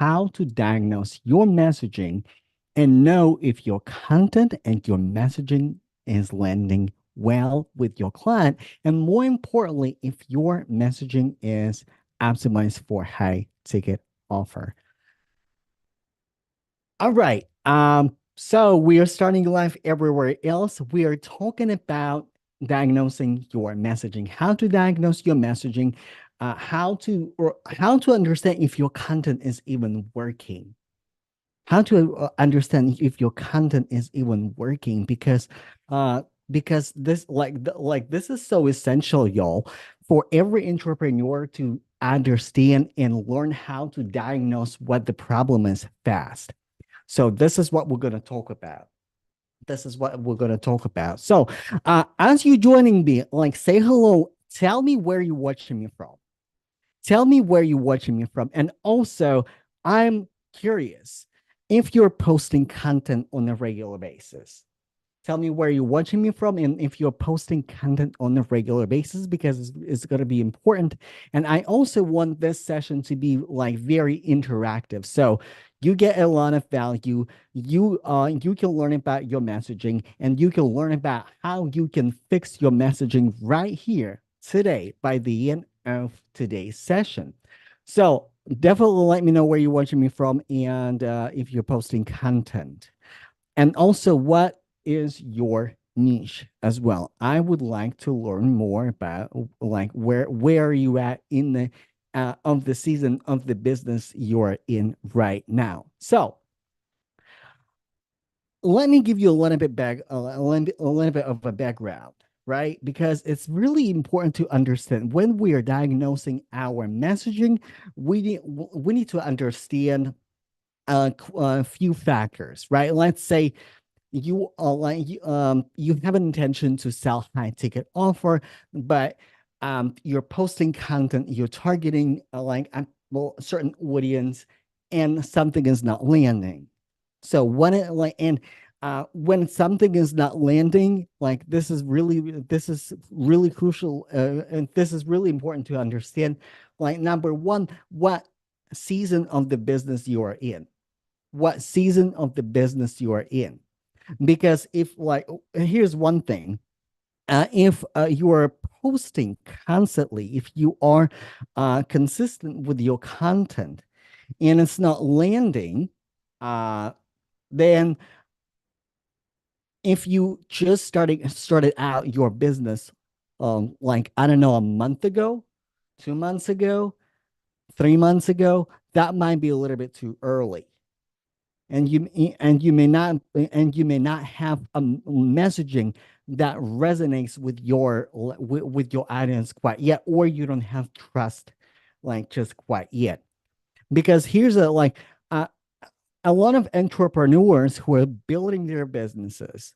how to diagnose your messaging and know if your content and your messaging is landing well with your client. And more importantly, if your messaging is optimized for high ticket offer. All right. So we are starting live everywhere else. We are talking about diagnosing your messaging, how to diagnose your messaging, how to understand if your content is even working, how to understand if your content is even working, because this like this is so essential, y'all, for every entrepreneur to understand and learn how to diagnose what the problem is fast. So this is what we're going to talk about. This is what we're going to talk about. So as you joining me, like, say hello, tell me where you're watching me from. Tell me where you're watching me from. And also, I'm curious if you're posting content on a regular basis. Tell me where you're watching me from and if you're posting content on a regular basis, because it's going to be important. And I also want this session to be like very interactive. So you get a lot of value. You can learn about your messaging, and you can learn about how you can fix your messaging right here today by the end of today's session. So definitely let me know where you're watching me from, and if you're posting content. And also, what is your niche as well? I would like to learn more about, like, where are you at in the of the season of the business you're in right now. So let me give you a little bit a little bit of a background, right? Because it's really important to understand when we are diagnosing our messaging, we need to understand a few factors, right? Let's say you have an intention to sell high ticket offer, but you're posting content, you're targeting well, a certain audience, and something is not landing. So when something is not landing, like, this is really crucial, and this is really important to understand. Like, number one, what season of the business you are in, what season of the business you are in. Because if, like, here's one thing, if you are posting constantly, if you are consistent with your content and it's not landing, then if you just started out your business, like, I don't know, a month ago, 2 months ago, 3 months ago, that might be a little bit too early. And you may not have a messaging that resonates with your audience quite yet, or you don't have trust, like, just quite yet. Because here's uh, a lot of entrepreneurs who are building their businesses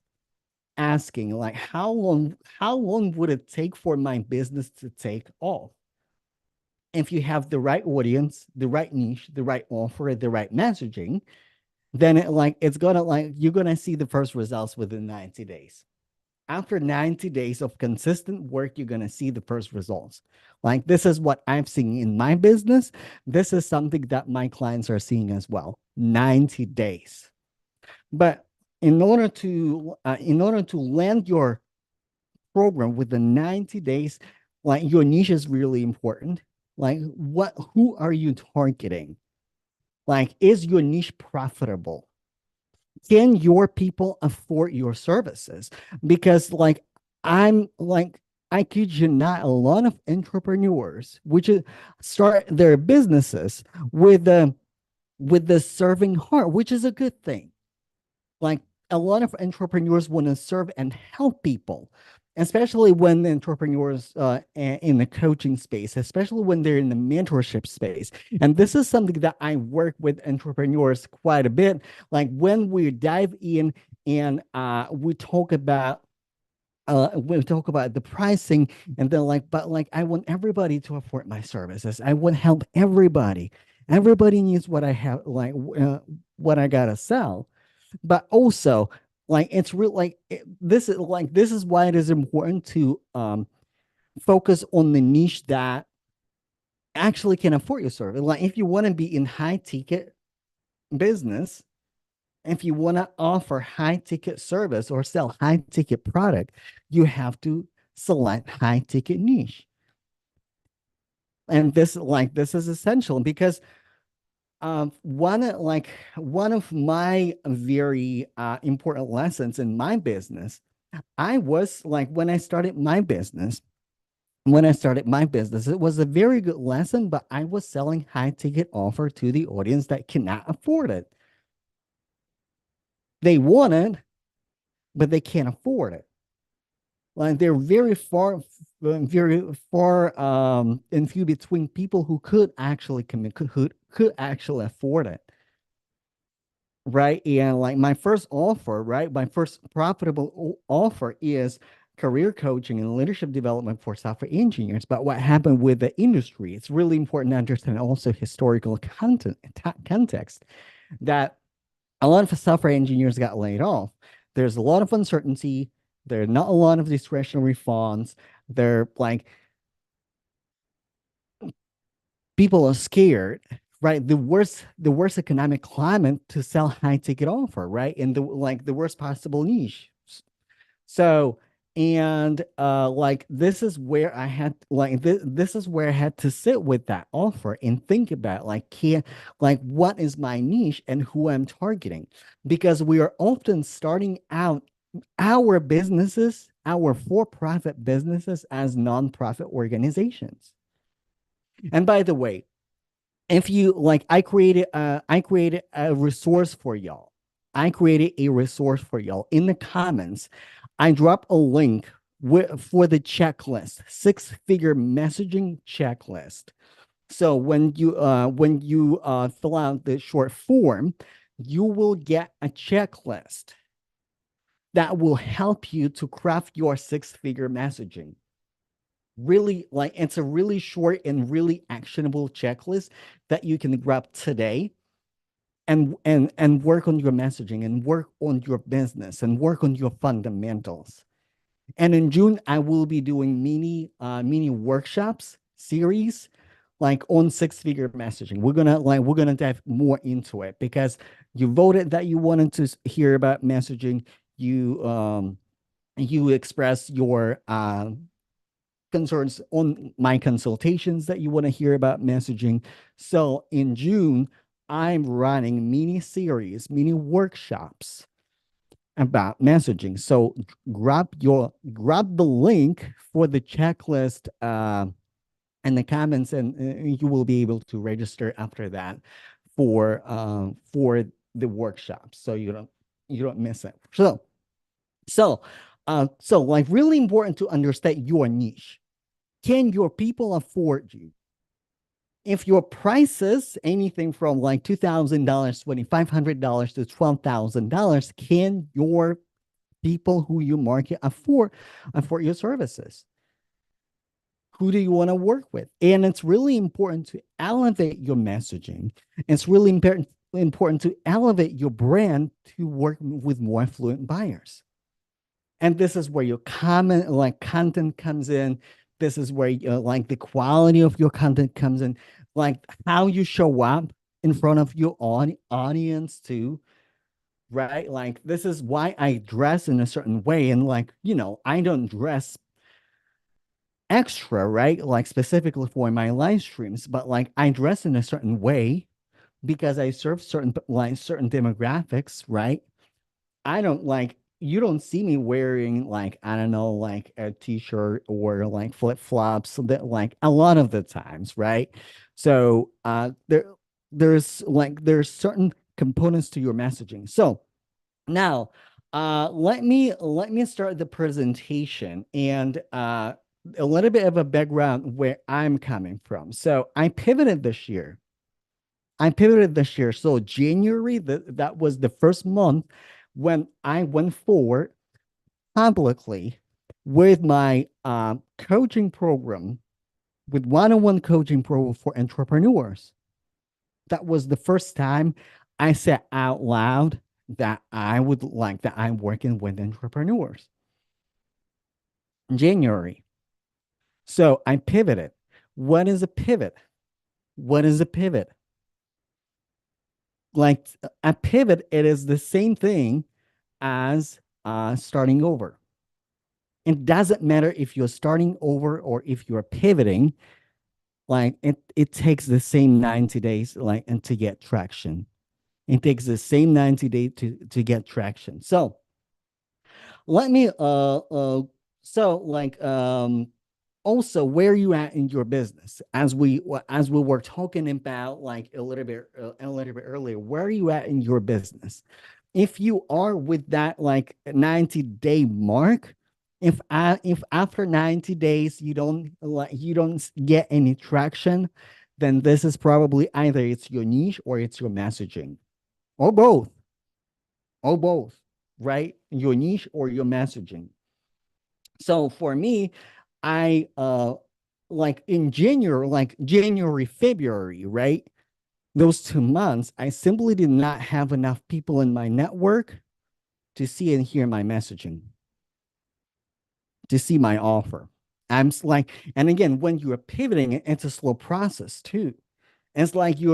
asking, like, how long would it take for my business to take off? If you have the right audience, the right niche, the right offer, the right messaging, then it's gonna, like, you're gonna see the first results within 90 days. After 90 days of consistent work, you're gonna see the first results. Like, this is what I'm seeing in my business. This is something that my clients are seeing as well. 90 days. But in order to land your program within 90 days, like, your niche is really important. Like, who are you targeting? Like, is your niche profitable? Can your people afford your services? Because, like, I'm like, I kid you not, a lot of entrepreneurs which start their businesses with the serving heart, which is a good thing. Like, a lot of entrepreneurs want to serve and help people, especially when the entrepreneurs in the coaching space, especially when they're in the mentorship space. And this is something that I work with entrepreneurs quite a bit. Like, when we dive in and we talk about the pricing, and then, like, but, like, I want everybody to afford my services. I want to help everybody. Everybody needs what I have, like, what I gotta sell. But also, like, it's real, like, this is why it is important to focus on the niche that actually can afford your service. Like, if you want to be in high ticket, business, if you want to offer high ticket service or sell high ticket product, you have to select high ticket niche. And this is essential because one of my very important lessons in my business, I was like when I started my business, it was a very good lesson, but I was selling high ticket offer to the audience that cannot afford it. They want it, but they can't afford it. Like they're very far and few between people who could actually commit, could actually afford it. Right. And like my first offer, right? My first profitable offer is career coaching and leadership development for software engineers. But what happened with the industry, it's really important to understand also historical context that a lot of software engineers got laid off. There's a lot of uncertainty. There's not a lot of discretionary funds. They're like people are scared, right? The worst economic climate to sell high ticket offer, right? And the worst possible niche. So and like this is where I had like this is where I had to sit with that offer and think about like can like what is my niche and who I'm targeting, because we are often starting out our businesses, our for-profit businesses, as nonprofit organizations. And by the way, if you like, I created a resource for y'all. I created a resource for y'all in the comments. I dropped a link for the checklist, six-figure messaging checklist. So when you fill out the short form, you will get a checklist that will help you to craft your six-figure messaging. Really, like it's a really short and really actionable checklist that you can grab today and work on your messaging and work on your business and work on your fundamentals. And in June, I will be doing mini workshops series like on six-figure messaging. We're gonna dive more into it because you voted that you wanted to hear about messaging. You express your concerns on my consultations that you want to hear about messaging. So in June, I'm running mini series, mini workshops about messaging. So grab the link for the checklist in the comments, and you will be able to register after that for the workshops, so you don't miss it. So like really important to understand your niche. Can your people afford you? If your prices anything from like $2,000, $2,500 to $12,000, can your people who you market afford your services? Who do you want to work with? And it's really important to elevate your messaging. It's really important to elevate your brand to work with more affluent buyers. And this is where your comment like content comes in. This is where like the quality of your content comes in, like how you show up in front of your audience too, right? Like this is why I dress in a certain way, and like I don't dress extra, right? Like specifically for my live streams, but like I dress in a certain way because I serve certain demographics, right? I don't like you don't see me wearing like I don't know like a t-shirt or like flip-flops that like a lot of the times, right? So there's certain components to your messaging. So now let me start the presentation and a little bit of a background where I'm coming from. So I pivoted this year. So January, that was the first month when I went forward publicly with my coaching program, with one-on-one coaching program for entrepreneurs. That was the first time I said out loud that I'm working with entrepreneurs in January. So I pivoted. What is a pivot? What is a pivot? like a pivot, it is the same thing as starting over. It doesn't matter if you're starting over or if you're pivoting, like it takes the same 90 days like and to get traction. It takes the same 90 days to get traction. So let me so like also where you at in your business as we were talking about like a little bit earlier, where are you at in your business? If you are with that like 90-day mark, if after 90 days you don't get any traction, then this is probably either it's your niche or it's your messaging, or both, or both, right? Your niche or your messaging. So for me, I like in January, February, right? Those 2 months, I simply did not have enough people in my network to see and hear my messaging, to see my offer. Like, and again, when you are pivoting, it's a slow process too. It's like you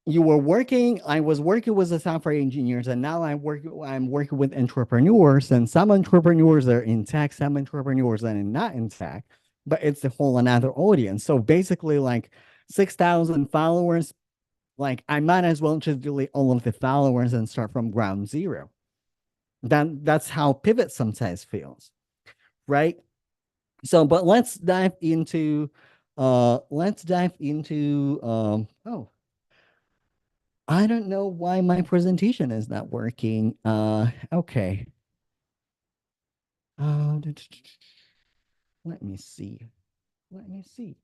were working, I was working with the software engineers, and now I'm working with entrepreneurs, and some entrepreneurs are in tech, some entrepreneurs are not in tech, but it's a whole another audience. So basically like 6,000 followers, like I might as well just delete all of the followers and start from ground zero. That's how pivot sometimes feels, right? So but let's dive into oh, I don't know why my presentation is not working. Okay. Let me see. Let me see.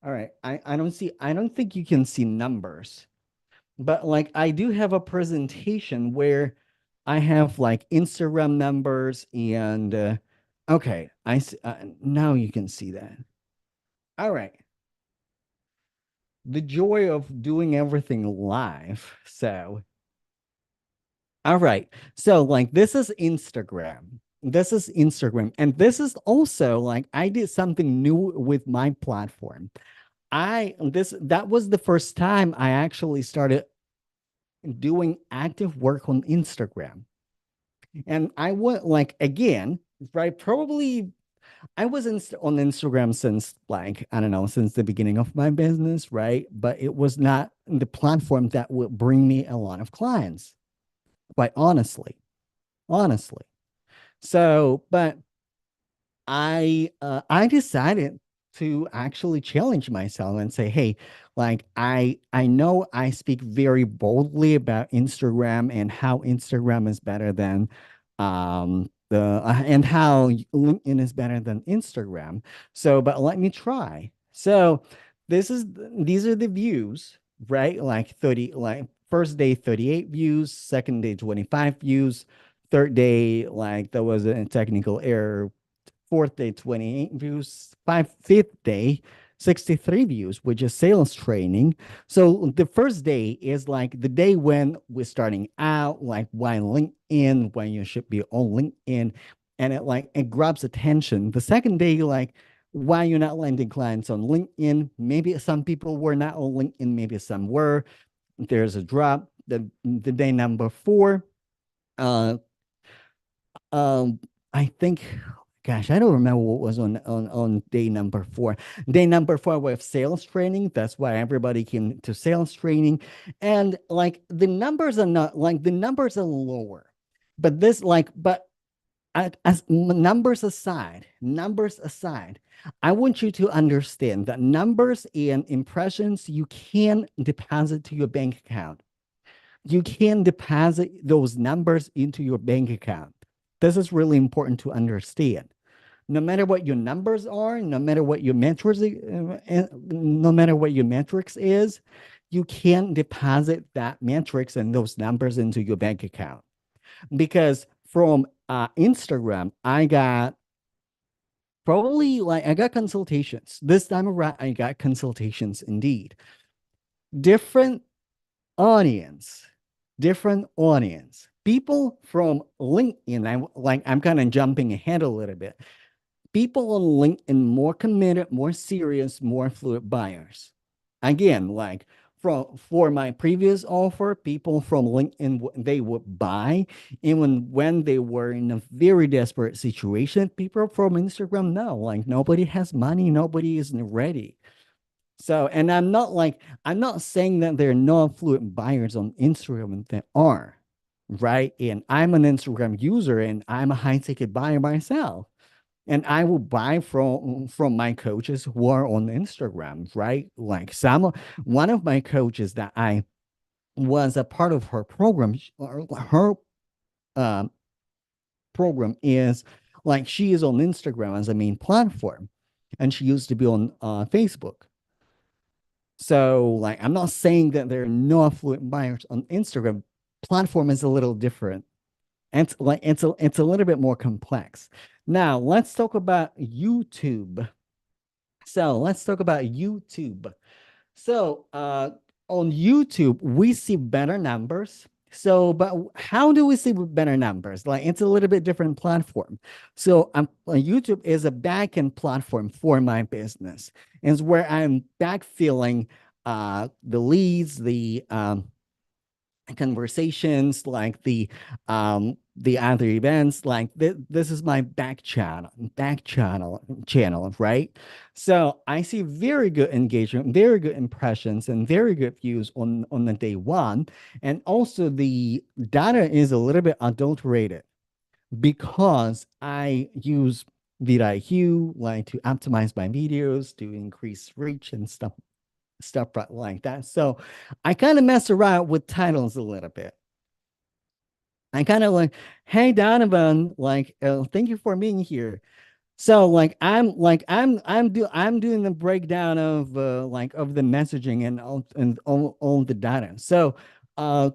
All right. I don't think you can see numbers, but like I do have a presentation where I have like Instagram numbers and okay, I see, now you can see that. All right. The joy of doing everything live. So all right. So like this is Instagram. This is Instagram. And this is also like I did something new with my platform. I this that was the first time I actually started doing active work on Instagram. And I would like again, right? Probably I was on Instagram since like I don't know, since the beginning of my business, right? But it was not the platform that would bring me a lot of clients, quite honestly. Honestly. So, but I decided to actually challenge myself and say, hey, like I know I speak very boldly about Instagram and how Instagram is better than the and how LinkedIn is better than Instagram. So, but let me try. So, these are the views, right? Like 30, like first day 38 views, second day 25 views, third day like there was a technical error, fourth day 28 views, fifth day 63 views, which is sales training. So the first day is like the day when we're starting out, like why LinkedIn, when you should be on LinkedIn, and it grabs attention. The second day, like why you're not landing clients on LinkedIn. Maybe some people were not on LinkedIn, maybe some were. There's a drop. The day number four, uh, um, I think, gosh, I don't remember what was on day number four. Day number four was sales training. That's why everybody came to sales training, and like the numbers are not like the numbers are lower, but this like but as numbers aside, I want you to understand that numbers and impressions you can deposit to your bank account. You can deposit those numbers into your bank account. This is really important to understand. No matter what your numbers are, no matter what your metrics is, you can deposit that metrics and those numbers into your bank account. Because from Instagram, I got consultations. This time around, I got consultations indeed. Different audience, different audience. People from LinkedIn, I'm kind of jumping ahead a little bit. People on LinkedIn more committed, more serious, more fluid buyers. Again, like from for my previous offer, people from LinkedIn they would buy, even when they were in a very desperate situation. People from Instagram, no, like nobody has money, nobody is ready. So, and I'm not saying that there are no affluent buyers on Instagram, and there are, right? And I'm an Instagram user, and I'm a high ticket buyer myself, and I will buy from my coaches who are on Instagram, right? Like one of my coaches that I was a part of her program, her um, program is like she is on Instagram as a main platform, and she used to be on Facebook. So, like, I'm not saying that there are no affluent buyers on Instagram. Platform is a little different. And it's a little bit more complex. Now, let's talk about YouTube. So, let's talk about YouTube. So, on YouTube, we see better numbers. So, but how do we see better numbers? Like, it's a little bit different platform. So, YouTube is a backend platform for my business. It's where I'm backfilling the leads, the conversations, like the other events. Like this is my back channel, right? So I see very good engagement, very good impressions, and very good views on the day one. And also the data is a little bit adulterated because I use vidIQ like to optimize my videos to increase reach and stuff like that. So I kind of mess around with titles a little bit. I kind of like, hey Donovan, like, thank you for being here. So I'm doing the breakdown of like of the messaging and all the data. So uh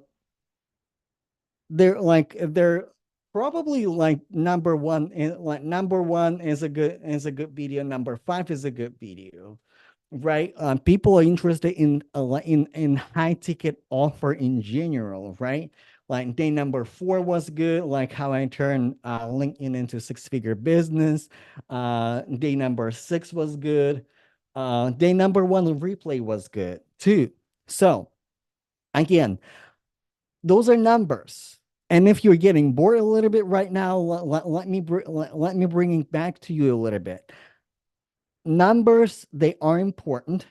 they're probably like number one is a good video. Number five is a good video, right? People are interested in in high ticket offer in general, right? Like day number four was good, like how I turned LinkedIn into six-figure business. Day number six was good. Day number one replay was good too. So again, those are numbers. And if you're getting bored a little bit right now, let me bring it back to you a little bit. Numbers, they are important.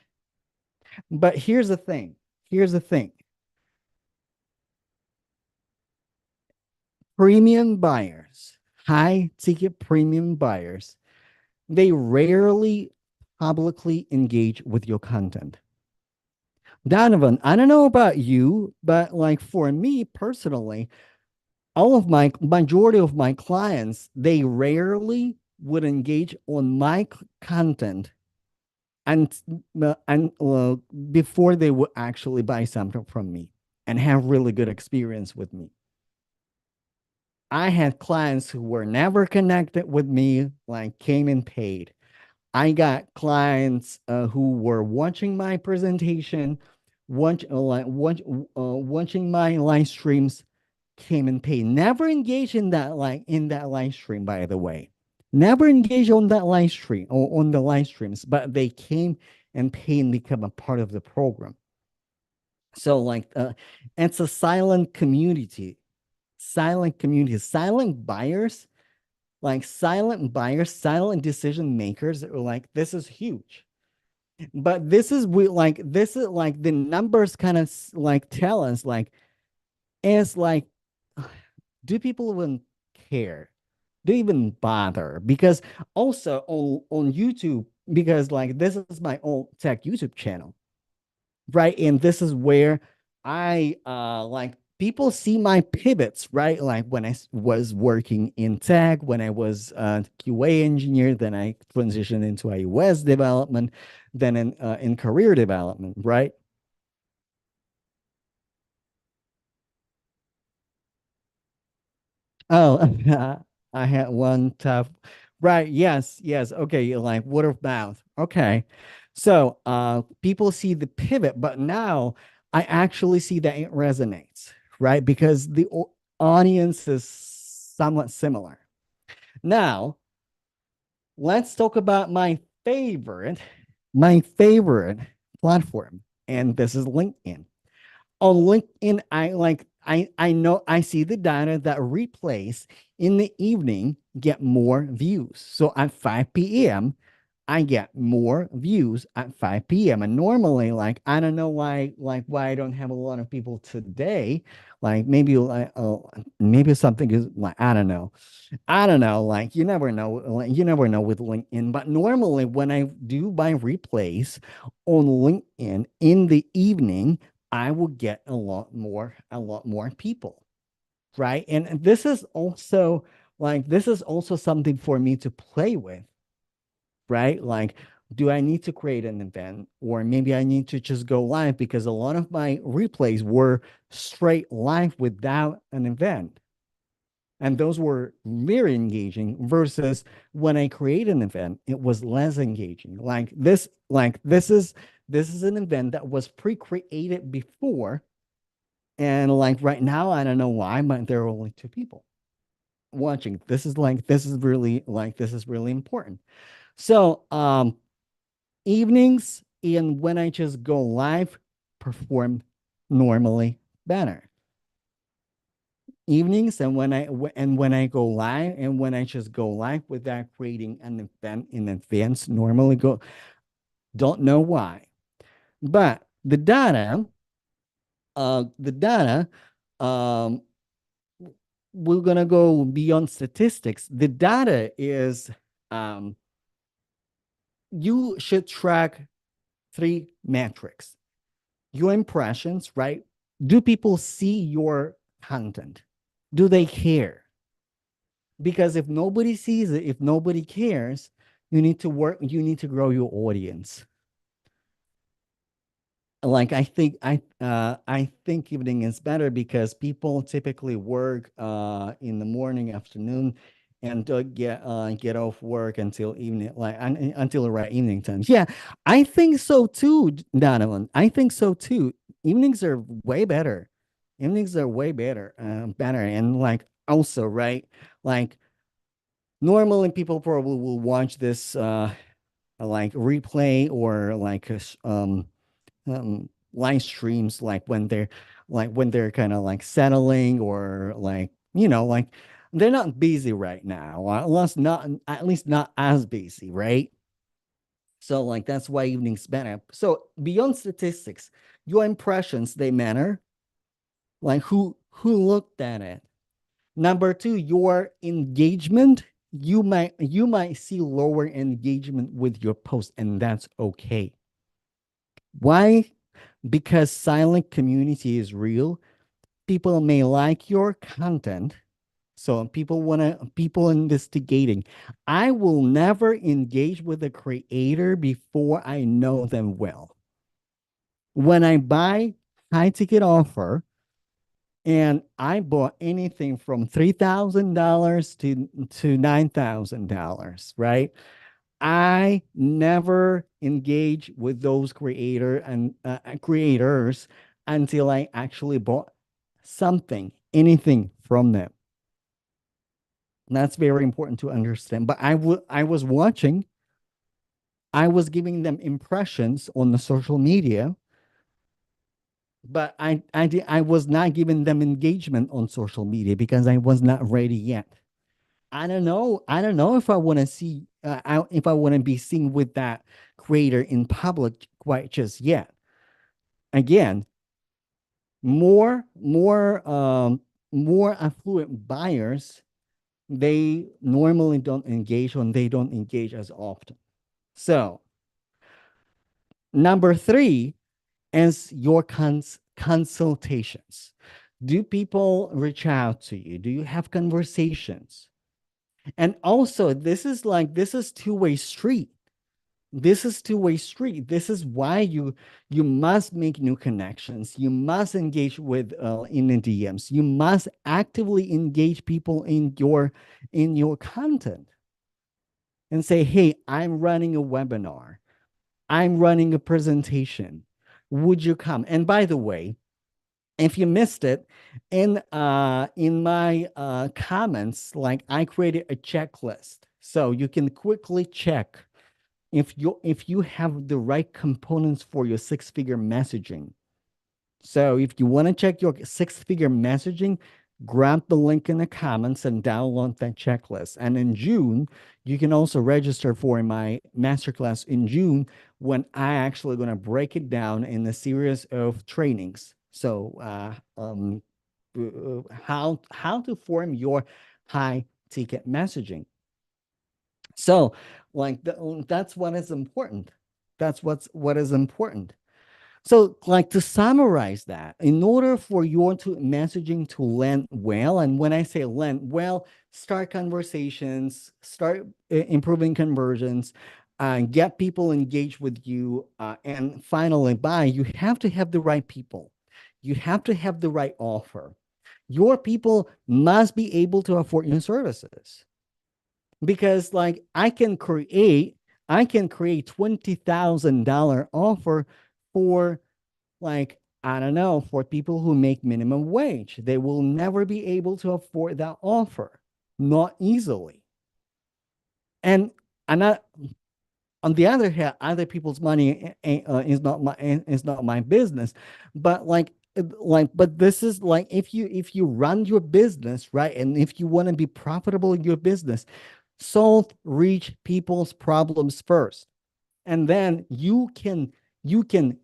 But here's the thing. Here's the thing. Premium buyers, high ticket premium buyers, they rarely publicly engage with your content. Donovan, I don't know about you, but like for me personally, all of my majority of my clients, they rarely would engage on my content and before they would actually buy something from me and have really good experience with me. I had clients who were never connected with me, like came and paid. I got clients who were watching my presentation, watching my live streams, came and paid. Never engaged in that live stream, by the way. Never engaged on that live stream or on the live streams, but they came and paid and become a part of the program. So it's a silent community, silent buyers, silent decision makers are like, this is huge. But this is like the numbers kind of like tell us like, it's like, do people even care? Do they even bother? Because also on YouTube, because like this is my own tech YouTube channel, right? And this is where I like people see my pivots, right? Like when was working in tech, when I was a QA engineer, then I transitioned into iOS development, then in career development, right? Oh, I had one tough, right? Yes, yes. Okay, like word of mouth. Okay. So people see the pivot, but now I actually see that it resonates, right? Because the audience is somewhat similar. Now, let's talk about my favorite platform. and this is LinkedIn. On LinkedIn, I know I see the data that replays in the evening get more views. So at 5 p.m., I get more views at 5 p.m. And normally, like, I don't know why I don't have a lot of people today. Like maybe something is like, I don't know. Like you never know with LinkedIn. But normally, when I do my replays on LinkedIn in the evening, I will get a lot more people, right? And this is also something for me to play with, right? Like, do I need to create an event, or maybe I need to just go live, because a lot of my replays were straight live without an event. And those were very engaging versus when I create an event, it was less engaging. This is an event that was pre-created before. And like right now, I don't know why, but there are only two people watching. This is really important. So evenings and when I just go live perform normally better. Evenings and when I go live and when I just go live without creating an event in advance normally go, don't know why. But the data um we're gonna go beyond statistics. The data is um you should track three metrics. Your impressions, right? Do people see your content? Do they care? Because if nobody sees it, if nobody cares, you need to grow your audience. Like I think evening is better because people typically work in the morning, afternoon, and don't get off work until evening, until the right evening times. Yeah, I think so too, Donovan. I think so too. Evenings are way better. Evenings are way better, and like also right, like normally people probably will watch this like replay or live streams like when they're kind of like settling or like like they're not busy right now, or at least not as busy, right? So like that's why evenings better. So beyond statistics, your impressions they matter. Like who looked at it. Number two, your engagement. You might see lower engagement with your post, and that's okay. Why? Because silent community is real. People may like your content. So people investigating. I will never engage with a creator before I know them well. When I buy high ticket offer and I bought anything from $3,000 to $9,000, right? I never engage with those creators until I actually bought something, anything from them. And that's very important to understand. But I was watching, I was giving them impressions on the social media, but I was not giving them engagement on social media because I was not ready yet. I don't know. I don't know if I want to see if I want to be seen with that creator in public quite just yet. Again, more affluent buyers, they normally don't engage when they don't engage as often. So number three is your consultations. Do people reach out to you? Do you have conversations? And also, this is two-way street. This is two-way street. This is why you must make new connections. You must engage with in the DMs. You must actively engage people in your content and say, "Hey, I'm running a webinar. I'm running a presentation. Would you come?" And by the way, if you missed it, in my comments, like I created a checklist so you can quickly check if you have the right components for your six-figure messaging. So if you want to check your six-figure messaging, grab the link in the comments and download that checklist. And in June, you can also register for my masterclass in June, when I actually going to break it down in a series of trainings. So how to form your high ticket messaging. So that's what is important. That's what is important. So, like, to summarize that, in order for your messaging to land well, and when I say land well, start conversations, start improving conversions, get people engaged with you, and finally buy, you have to have the right people. You have to have the right offer. Your people must be able to afford your services, because, like, I can create $20,000 offer for, like, I don't know, for people who make minimum wage. They will never be able to afford that offer, not easily. And not on the other hand, other people's money is not my business. But but this is like, if you run your business right, and if you want to be profitable in your business, solve rich people's problems first, and then you can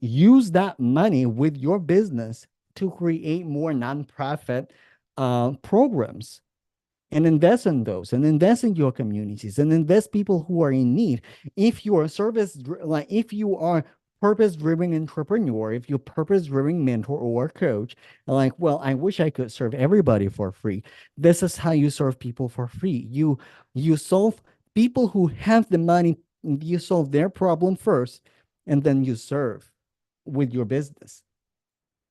use that money with your business to create more nonprofit programs, and invest in those, and invest in your communities, and invest people who are in need. If you are if you are purpose driven entrepreneur, if you're purpose driven mentor or coach, like, well, I wish I could serve everybody for free. This is how you serve people for free. You solve people who have the money. You solve their problem first, and then you serve with your business,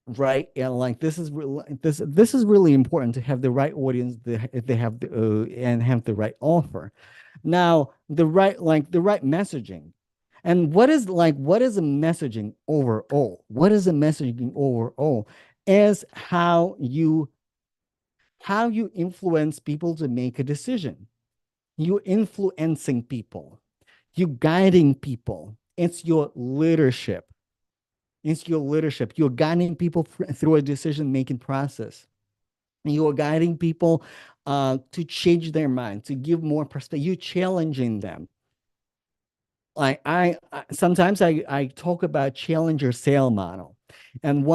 right? And, like, this is really important, to have the right audience, if they have and have the right offer. Now, the right messaging. And what is a messaging overall? What is a messaging overall? Is how you influence people to make a decision. You influencing people, you guiding people. It's your leadership. You're guiding people through a decision making process. You're guiding people to change their mind, to give more perspective. You're challenging them. Like, sometimes I talk about challenger sale model, and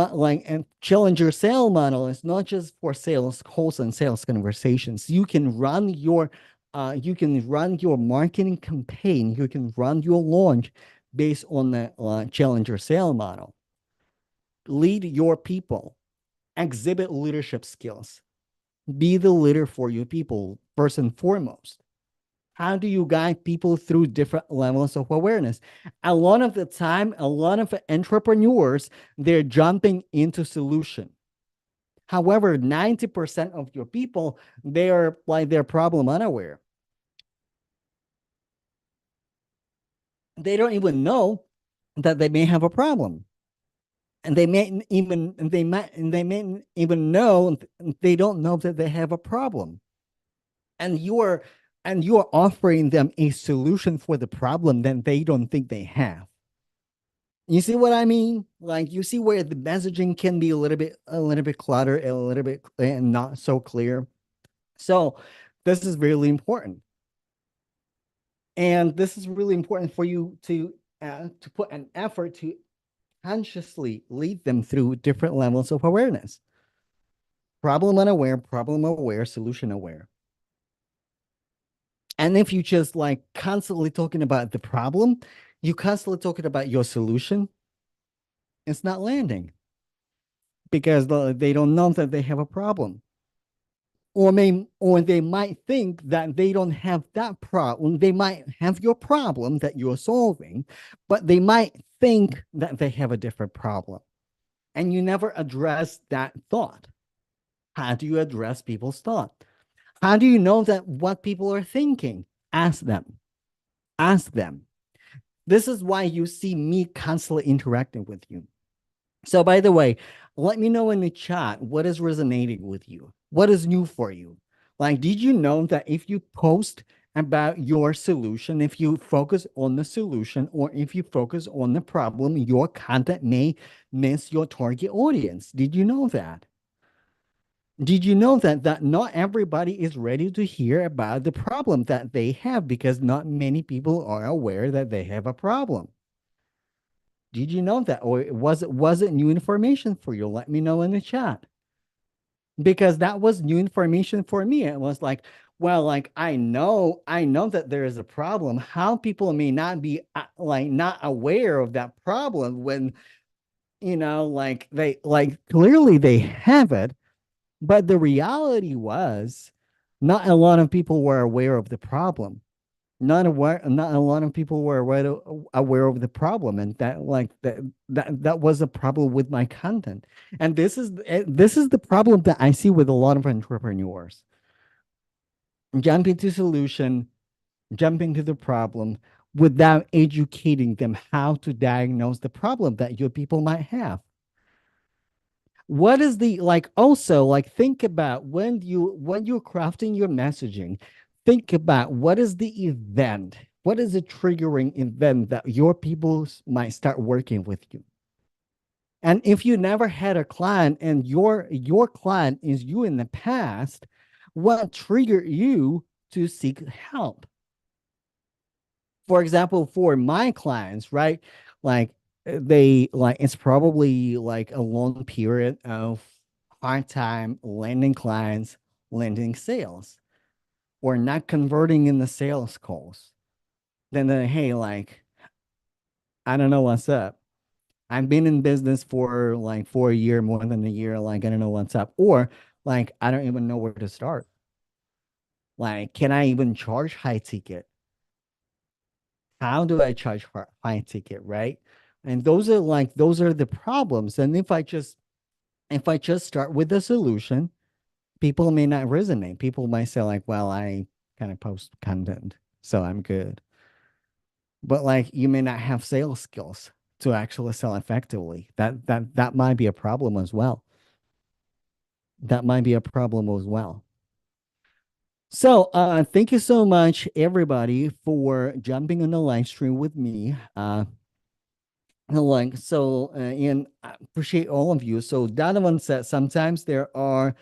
challenger sale model is not just for sales calls and sales conversations. You can run your marketing campaign. You can run your launch based on the challenger sale model. Lead your people, exhibit leadership skills, be the leader for your people first and foremost. How do you guide people through different levels of awareness? A lot of the time, a lot of entrepreneurs, they're jumping into solution. However, 90% of your people, they're problem unaware. They don't even know that they may have a problem. And they may even know they don't know that they have a problem. And you're offering them a solution for the problem that they don't think they have. You see what I mean? Like, you see where the messaging can be a little bit cluttered, and a little bit and not so clear. So this is really important. And this is really important for you to put an effort to consciously lead them through different levels of awareness. Problem aware, solution aware. And if you just, like, constantly talking about the problem, you constantly talking about your solution, it's not landing, because they don't know that they have a problem. Or they might think that they don't have that problem. They might have your problem that you're solving, but they might think that they have a different problem. And you never address that thought. How do you address people's thought? How do you know that what people are thinking? Ask them. Ask them. This is why you see me constantly interacting with you. So, by the way, let me know in the chat what is resonating with you. What is new for you? Like, did you know that if you post about your solution. If you focus on the solution or if you focus on the problem, your content may miss your target audience. Did you know that? Did you know that not everybody is ready to hear about the problem that they have because not many people are aware that they have a problem? Did you know that, or was it new information for you? Let me know in the chat, because that was new information for me. It was like, well, like I know that there is a problem. How people may not be like not aware of that problem when like they like clearly they have it, but the reality was not a lot of people were aware of the problem. Not a lot of people were aware of the problem, and that was a problem with my content. And this is the problem that I see with a lot of entrepreneurs. Jumping to solution, jumping to the problem without educating them how to diagnose the problem that your people might have. What is the like also like think about when you're crafting your messaging, think about what is the event, what is the triggering event that your people might start working with you. And if you never had a client and your client is you in the past, what triggered you to seek help? For example, for my clients, right? Like they like it's probably like a long period of hard time landing clients, landing sales, or not converting in the sales calls. Then hey, like I don't know what's up. I've been in business for a year, more than a year. Like I don't know what's up, or like I don't even know where to start. Like, can I even charge high ticket? How do I charge for high ticket, right? And those are the problems. And if I just start with the solution, people may not resonate. People might say like, well, I kind of post content, so I'm good. But like you may not have sales skills to actually sell effectively. That might be a problem as well. That might be a problem as well. So thank you so much everybody for jumping on the live stream with me. Like so, and I appreciate all of you. So Donovan said sometimes there are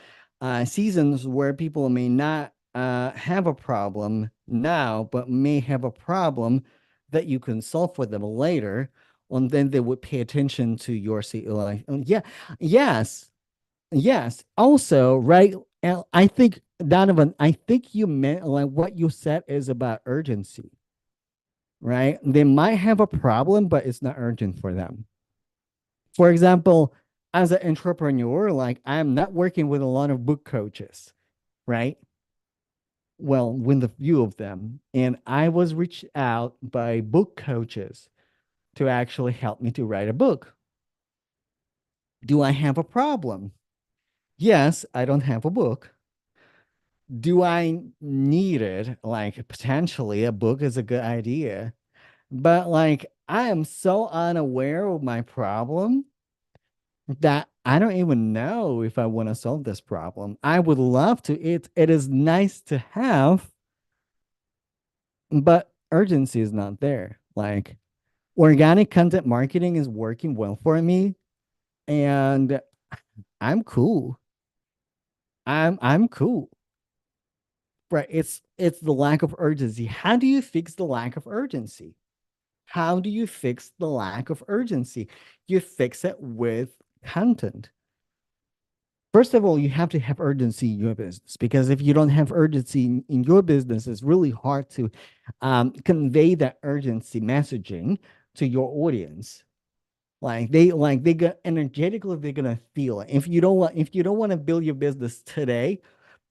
seasons where people may not have a problem now, but may have a problem that you can solve for them later, and then they would pay attention to your like, yeah, yes, yes. Also, right? I think Donovan, I think you meant like what you said is about urgency, right? They might have a problem, but it's not urgent for them. For example, as an entrepreneur, like I'm not working with a lot of book coaches, right? Well, with a few of them. And I was reached out by book coaches to actually help me to write a book. Do I have a problem? Yes, I don't have a book. Do I need it? Like potentially a book is a good idea. But like I am so unaware of my problem that I don't even know if I want to solve this problem. I would love to. It is nice to have, but urgency is not there. Like organic content marketing is working well for me, and I'm cool. I'm cool. Right. It's the lack of urgency. How do you fix the lack of urgency? How do you fix the lack of urgency? You fix it with content. First of all, you have to have urgency in your business, because if you don't have urgency in your business, it's really hard to convey that urgency messaging to your audience. They get energetically, they're gonna feel it. If you don't want to build your business today,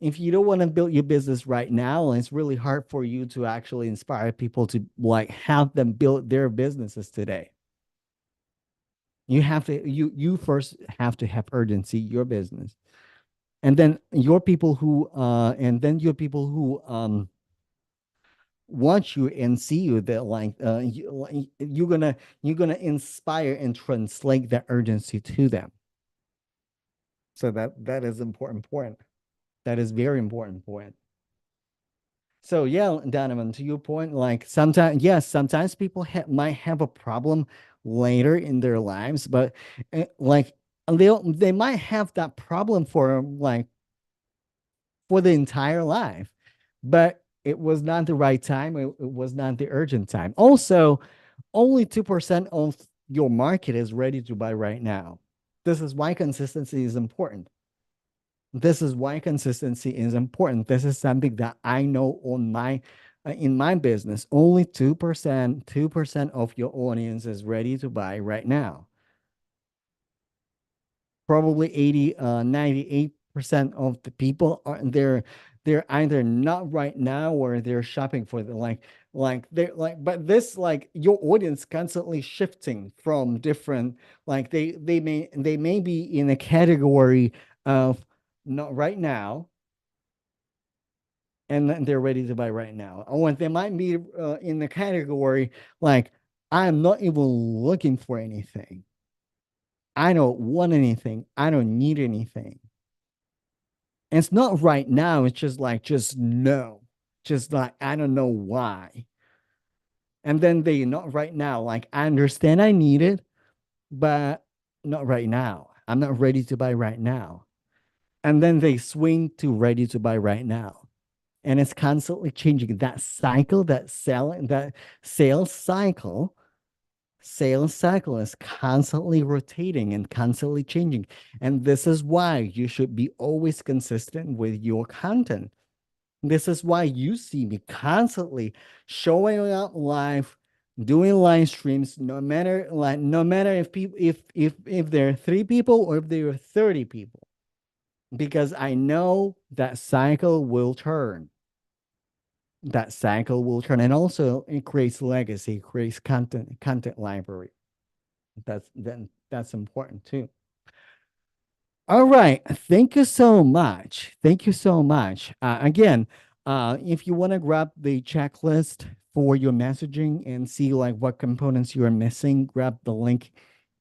if you don't want to build your business right now, it's really hard for you to actually inspire people to like have them build their businesses today. You first have to have urgency in your business, and then your people who watch you and see you, that you're gonna inspire and translate that urgency to them. So that is important point. That is very important point. So yeah, Donovan, to your point, like sometimes, yes, sometimes people might have a problem later in their lives, but like they might have that problem for like for the entire life, but it was not the right time. It was not the urgent time. Also, only 2% of your market is ready to buy right now. This is why consistency is important. This is why consistency is important. This is something that I know on my in my business. Only 2% of your audience is ready to buy right now. Probably 80 98% of the people are they're either not right now or they're shopping for the like they're like but this like your audience constantly shifting from different like they may be in a category of not right now and then they're ready to buy right now, or they might be in the category like I'm not even looking for anything, I don't want anything, I don't need anything. And it's not right now. It's just like, just no. Just like, I don't know why. And then they not right now. Like, I understand I need it, but not right now. I'm not ready to buy right now. And then they swing to ready to buy right now. And it's constantly changing that cycle, that sales cycle. Sales cycle is constantly rotating and constantly changing. And this is why you should be always consistent with your content. This is why you see me constantly showing up live, doing live streams, no matter if people if there are 3 people or if there are 30 people, because I know that cycle will turn. That cycle will turn, and also it creates legacy, creates content library. That's important too. All right. Thank you so much. Thank you so much. Again, if you want to grab the checklist for your messaging and see like what components you are missing, grab the link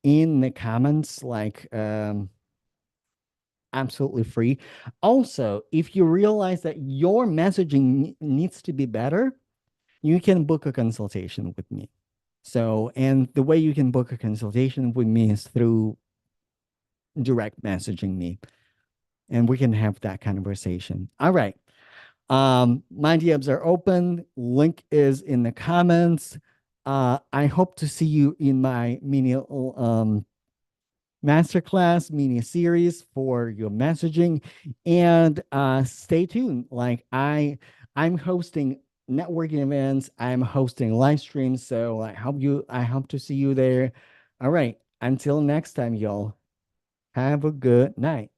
in the comments, like absolutely free. Also, if you realize that your messaging needs to be better, you can book a consultation with me. So, and the way you can book a consultation with me is through direct messaging me, and we can have that conversation. All right. My DMs are open. Link is in the comments. I hope to see you in my mini masterclass, mini series for your messaging, and stay tuned. Like I'm hosting networking events. I'm hosting live streams. So I hope to see you there. All right. Until next time, y'all. Have a good night.